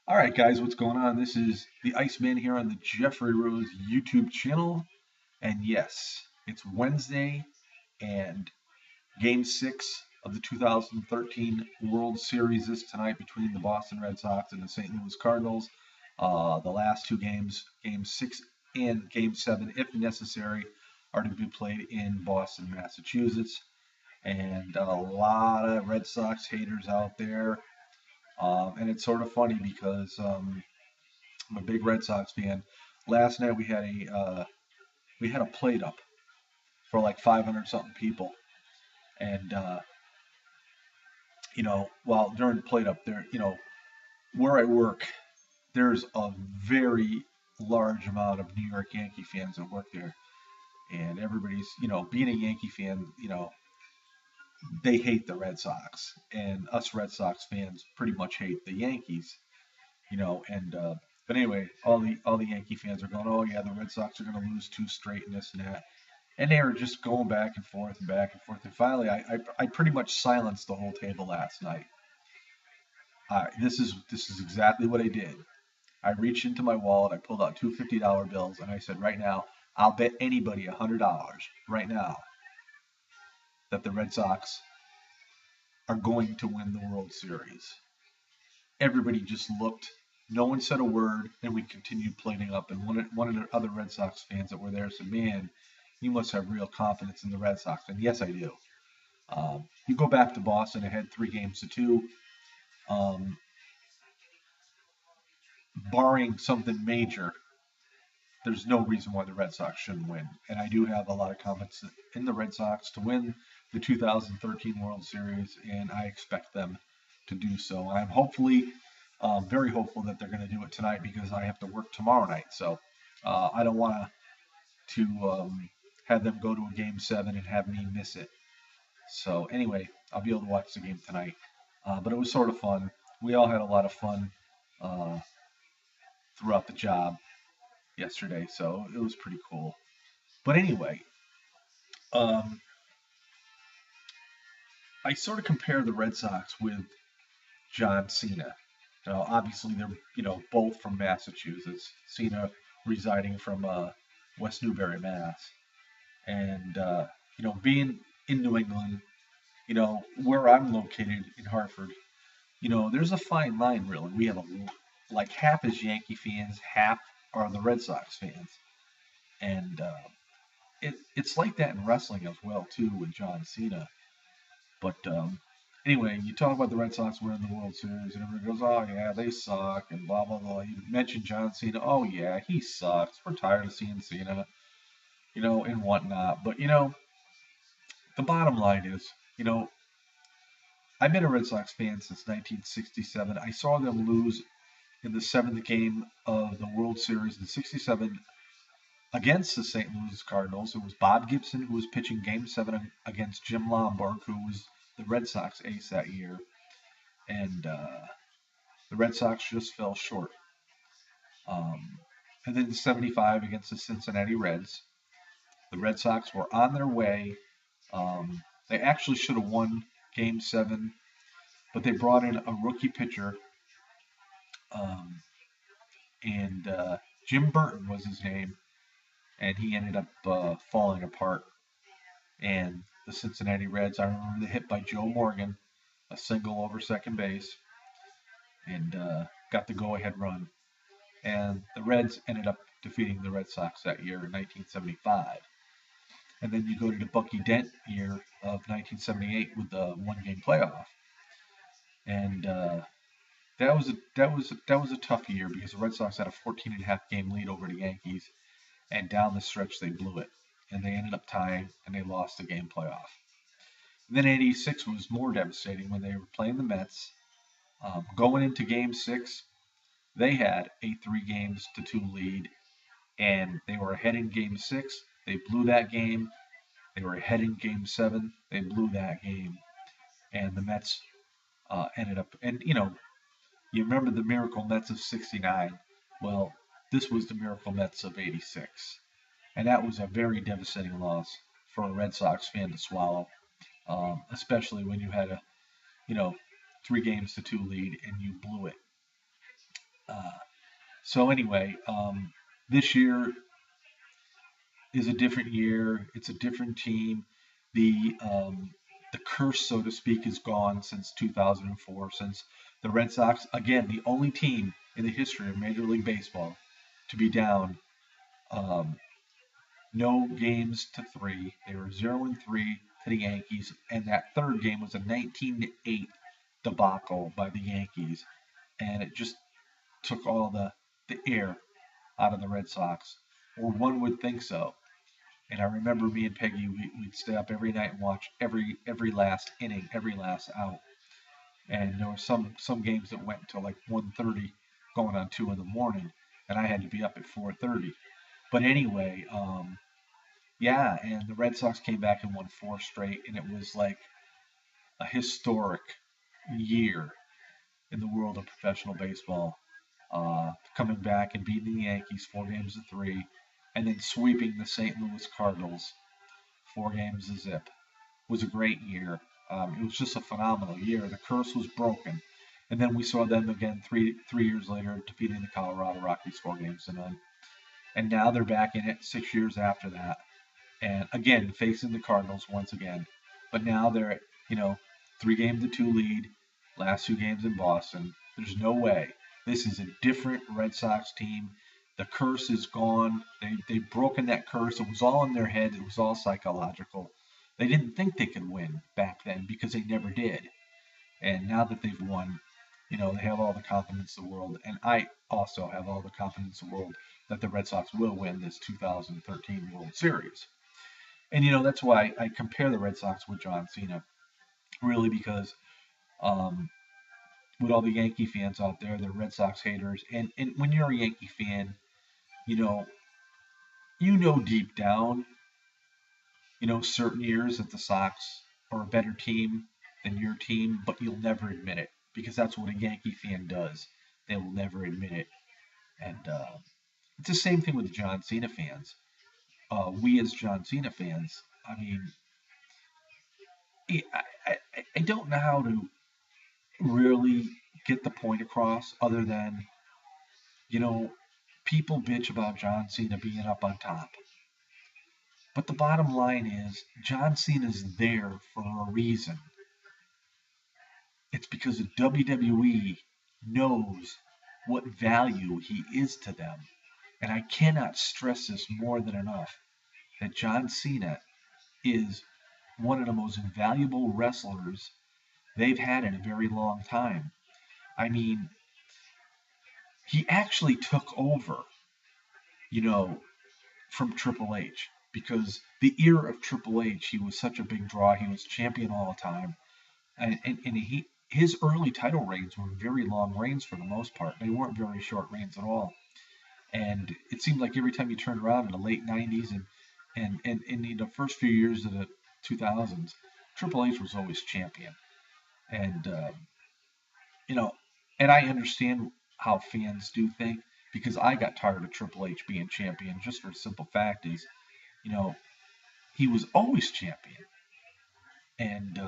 All right, guys, what's going on? This is the Iceman here on the Jeffrey Rose YouTube channel. And yes, it's Wednesday, and Game 6 of the 2013 World Series is tonight between the Boston Red Sox and the St. Louis Cardinals. The last two games, Game 6 and Game 7, if necessary, are to be played in Boston, Massachusetts. And a lot of Red Sox haters out there. And it's sort of funny because I'm a big Red Sox fan. Last night we had a plate up for like 500 something people, and while during the plate up there, where I work, there's a very large amount of New York Yankee fans that work there, and everybody's being a Yankee fan, they hate the Red Sox, and us Red Sox fans pretty much hate the Yankees, and but anyway, all the Yankee fans are going, oh yeah, the Red Sox are going to lose two straight and this and that, and they were just going back and forth and back and forth. And finally, I pretty much silenced the whole table last night. This is exactly what I did. I reached into my wallet, I pulled out two $50 bills, and I said, right now, I'll bet anybody $100 right now that the Red Sox are going to win the World Series. Everybody just looked. No one said a word, and we continued plating up. And one of the other Red Sox fans that were there said, "Man, you must have real confidence in the Red Sox." And yes, I do. You go back to Boston, it had 3 games to 2. Um, Barring something major, there's no reason why the Red Sox shouldn't win. And I do have a lot of confidence in the Red Sox to win the 2013 World Series, and I expect them to do so. I'm very hopeful that they're going to do it tonight because I have to work tomorrow night. So I don't want to have them go to a game 7 and have me miss it. So anyway, I'll be able to watch the game tonight. But it was sort of fun. We all had a lot of fun uh, throughout the job yesterday, so it was pretty cool. But anyway, um, I sort of compare the Red Sox with John Cena. Now, obviously, they're both from Massachusetts. Cena residing from West Newbury, Mass, and being in New England, where I'm located in Hartford, there's a fine line really. We have like half is Yankee fans, half are the Red Sox fans, and it's like that in wrestling as well too with John Cena. But anyway, you talk about the Red Sox winning the World Series, and everybody goes, "Oh yeah, they suck," and blah blah blah. You mentioned John Cena. Oh yeah, he sucks. We're tired of seeing Cena, and whatnot. But the bottom line is, I've been a Red Sox fan since 1967. I saw them lose in the seventh game of the World Series in '67 against the St. Louis Cardinals. It was Bob Gibson who was pitching Game 7 against Jim Lombard, who was the Red Sox ace that year. And the Red Sox just fell short. Um, and then 75 against the Cincinnati Reds. The Red Sox were on their way. They actually should have won Game 7, but they brought in a rookie pitcher, um, and Jim Burton was his name, and he ended up falling apart. And the Cincinnati Reds, I remember the hit by Joe Morgan, a single over second base, and got the go-ahead run. And the Reds ended up defeating the Red Sox that year in 1975. And then you go to the Bucky Dent year of 1978 with the one-game playoff, and that was a tough year because the Red Sox had a 14 and a half game lead over the Yankees, and down the stretch they blew it, and they ended up tying and they lost the game playoff. And then '86 was more devastating when they were playing the Mets. Going into Game 6, they had a 3 games to 2 lead, and they were ahead in Game 6. They blew that game. They were ahead in Game 7. They blew that game, and the Mets ended up. And you remember the Miracle Mets of '69? Well, this was the Miracle Mets of '86, and that was a very devastating loss for a Red Sox fan to swallow, especially when you had a you know 3 games to 2 lead and you blew it. So anyway, this year is a different year. It's a different team. The curse, so to speak, is gone since 2004. Since the Red Sox, again, the only team in the history of Major League Baseball to be down um, no games to three. They were 0-3 to the Yankees, and that third game was a 19-8 debacle by the Yankees, and it just took all the air out of the Red Sox, or one would think so. And I remember me and Peggy, we'd stay up every night and watch every last inning, every last out. And there were some games that went until like 1:30, going on 2 in the morning, and I had to be up at 4:30. But anyway, yeah, and the Red Sox came back and won four straight, and it was like a historic year in the world of professional baseball. Coming back and beating the Yankees 4 games to 3, and then sweeping the St. Louis Cardinals 4 games to 0 was a great year. It was just a phenomenal year. The curse was broken, and then we saw them again three years later defeating the Colorado Rockies 4 games to 0, and now they're back in it 6 years after that, and again facing the Cardinals once again. But now they're at 3 game to 2 lead, last 2 games in Boston. There's no way. This is a different Red Sox team. The curse is gone. They've broken that curse. It was all in their head. It was all psychological. They didn't think they could win back then because they never did. And now that they've won, they have all the confidence in the world. And I also have all the confidence in the world that the Red Sox will win this 2013 World Series. And that's why I compare the Red Sox with John Cena, really, because with all the Yankee fans out there, the Red Sox haters, and when you're a Yankee fan, you know, deep down, certain years that the Sox are a better team than your team, but you'll never admit it because that's what a Yankee fan does. They will never admit it, and it's the same thing with the John Cena fans. We as John Cena fans, I mean, I don't know how to really get the point across other than, you know, people bitch about John Cena being up on top. But the bottom line is, John Cena's there for a reason. It's because the WWE knows what value he is to them. And I cannot stress this more than enough that John Cena is one of the most valuable wrestlers they've had in a very long time. I mean, he actually took over, you know, from Triple H because the era of Triple H, he was such a big draw. He was champion all the time, and his early title reigns were very long reigns for the most part. They weren't very short reigns at all. And it seemed like every time you turned around in the late '90s and in the first few years of the 2000s, Triple H was always champion. And you know, and I understand how fans do think because I got tired of Triple H being champion just for the simple fact is, you know, he was always champion, and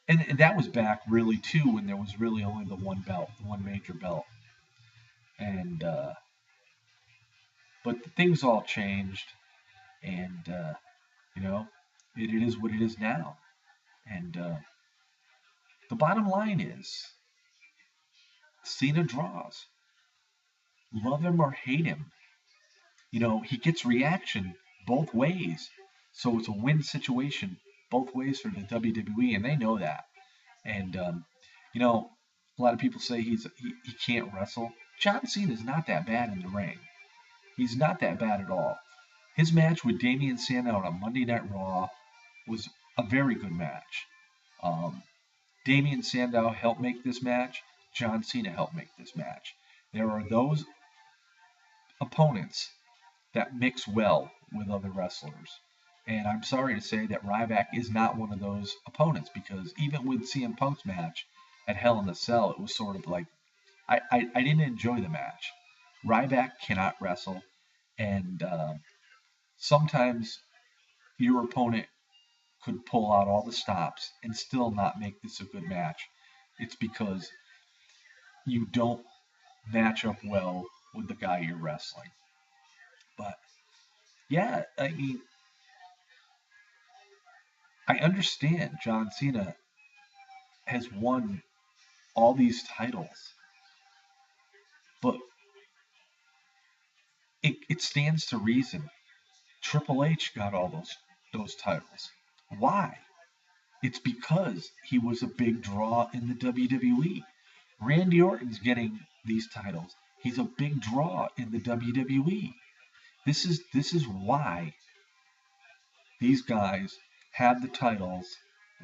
and that was back really too when there was really only the one belt, the one major belt, and but things all changed, and you know, it is what it is now, and the bottom line is, Cena draws, love him or hate him, he gets reaction both ways. So it's a win situation both ways for the WWE, and they know that. And a lot of people say he can't wrestle. John Cena is not that bad in the ring. He's not that bad at all. His match with Damian Sandow on Monday Night Raw was a very good match. Um, Damian Sandow helped make this match. John Cena helped make this match. There are those opponents that mix well with other wrestlers. And I'm sorry to say that Ryback is not one of those opponents because even with CM Punk's match at Hell in a Cell, it was sort of like I didn't enjoy the match. Ryback cannot wrestle, and sometimes your opponent could pull out all the stops and still not make this a good match. It's because you don't match up well with the guy you're wrestling. But yeah, I mean, I understand John Cena has won all these titles, but it stands to reason. Triple H got all those titles. Why? It's because he was a big draw in the WWE. Randy Orton's getting these titles. He's a big draw in the WWE. This is why these guys have the titles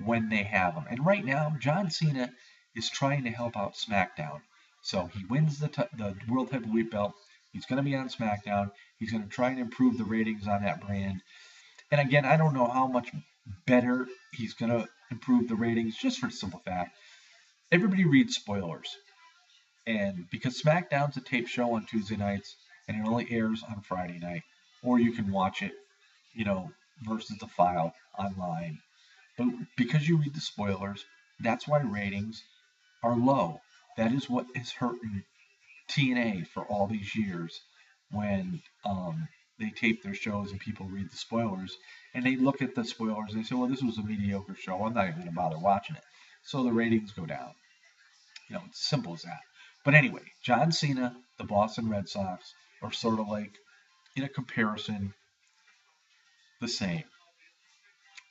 when they have them. And right now, John Cena is trying to help out SmackDown. So he wins the World Heavyweight belt. He's going to be on SmackDown. He's going to try and improve the ratings on that brand. And again, I don't know how much better he's going to improve the ratings, just for the simple fact. Everybody reads spoilers. And because SmackDown's a tape show on Tuesday nights and it only airs on Friday night, or you can watch it, versus the file online. But because you read the spoilers, that's why ratings are low. That is what is hurting TNA for all these years when they tape their shows and people read the spoilers and they look at the spoilers and they say, well, this was a mediocre show. I'm not even going to bother watching it. So the ratings go down. It's as simple as that. But anyway, John Cena, the Boston Red Sox, are sort of like, in a comparison, the same.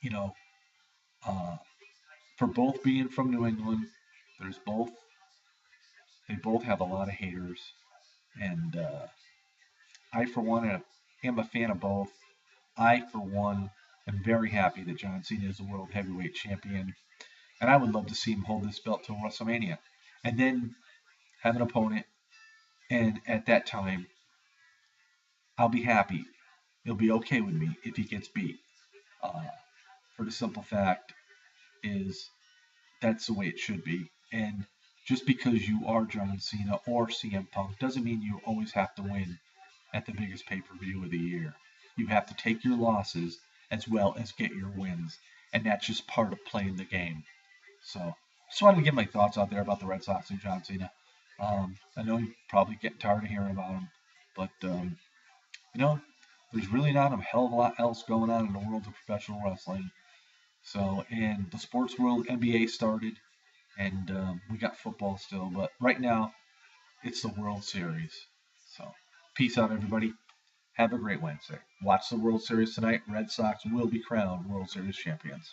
You know, uh, for both being from New England, there's both they both have a lot of haters, and I for one am a fan of both. I for one am very happy that John Cena is the world heavyweight champion, and I would love to see him hold this belt till WrestleMania, and then have an opponent, and at that time, I'll be happy. It'll be okay with me if he gets beat. Uh, for the simple fact is that's the way it should be. And just because you are John Cena or CM Punk doesn't mean you always have to win at the biggest pay-per-view of the year. You have to take your losses as well as get your wins. And that's just part of playing the game. So just wanted to get my thoughts out there about the Red Sox and John Cena. I know you probably get tired of hearing about him, but you know, there's really not a hell of a lot else going on in the world of professional wrestling. So, and the sports world, NBA started, and we got football still, but right now it's the World Series. So, peace out, everybody. Have a great Wednesday. Watch the World Series tonight. Red Sox will be crowned World Series champions.